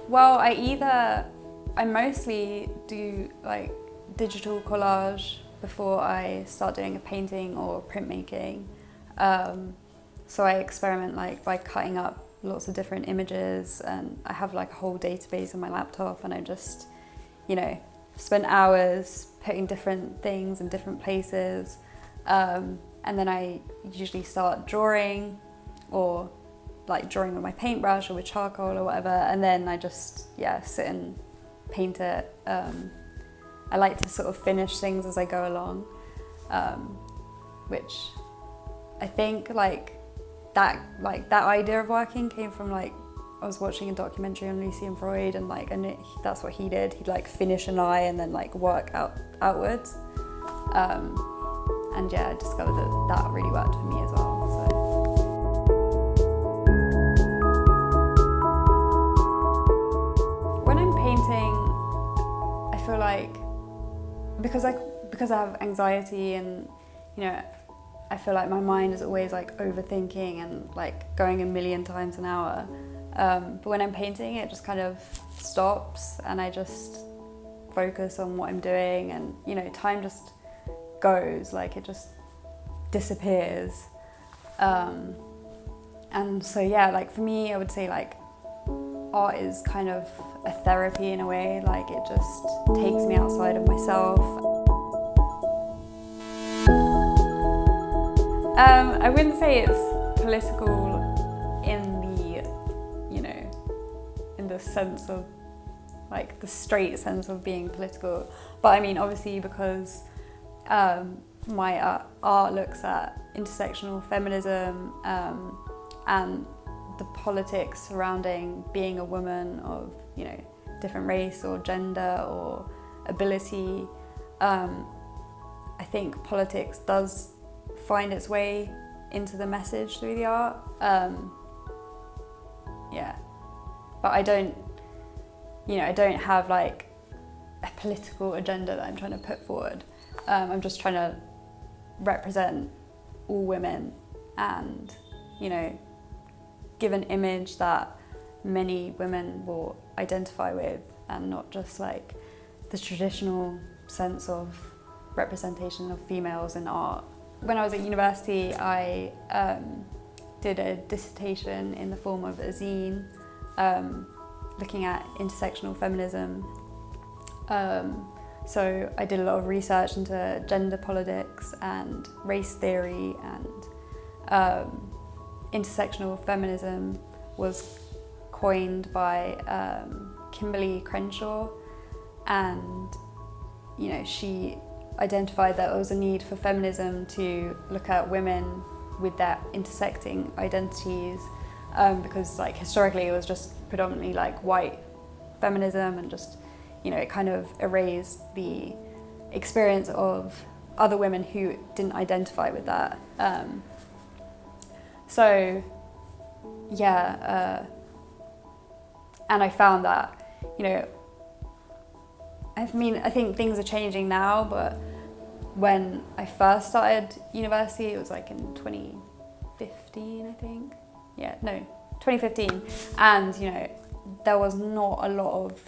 Well, I mostly do like digital collage before I start doing a painting or printmaking. So I experiment like by cutting up lots of different images, and I have like a whole database on my laptop, and I just, spend hours putting different things in different places. And then I usually start drawing, or like drawing with my paintbrush or with charcoal or whatever, and then I just sit and paint it. I like to sort of finish things as I go along, which I think that idea of working came from I was watching a documentary on Lucian Freud, and that's what he did. He'd finish an eye and then work outwards. And I discovered that really worked for me as well. When I'm painting, I feel like because I have anxiety, and I feel like my mind is always overthinking and going a million times an hour. But when I'm painting, it just kind of stops, and I just focus on what I'm doing, and time just goes, it just disappears. And so for me, I would say art is kind of a therapy in a way. It just takes me outside of myself. I wouldn't say it's political in the sense of the straight sense of being political, but I mean obviously because my art looks at intersectional feminism and the politics surrounding being a woman of different race or gender or ability. I think politics does find its way into the message through the art. But I don't have a political agenda that I'm trying to put forward. I'm just trying to represent all women and, give an image that many women will identify with, and not just the traditional sense of representation of females in art. When I was at university, I did a dissertation in the form of a zine looking at intersectional feminism. So I did a lot of research into gender politics and race theory, and intersectional feminism was coined by Kimberly Crenshaw, and she identified that there was a need for feminism to look at women with their intersecting identities, because historically it was just predominantly white feminism, and just it kind of erased the experience of other women who didn't identify with that. And I found that I think things are changing now, but when I first started university, it was in 2015, I think. 2015, and there was not a lot of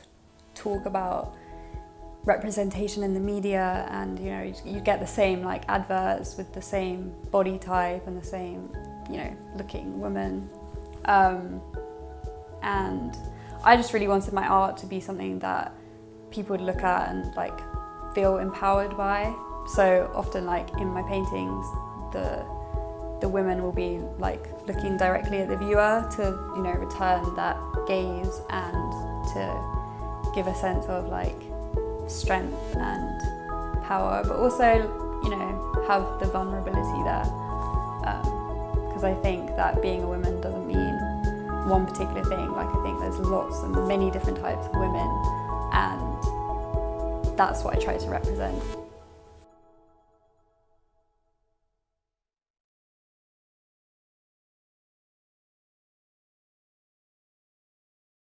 talk about representation in the media, and you get the same adverts with the same body type and the same looking woman, and I just really wanted my art to be something that people would look at and feel empowered by. So often in my paintings, the women will be looking directly at the viewer to return that gaze, and to give a sense of strength and power, but also have the vulnerability there, because I think that being a woman doesn't mean one particular thing. I think there's lots and many different types of women, and that's what I try to represent.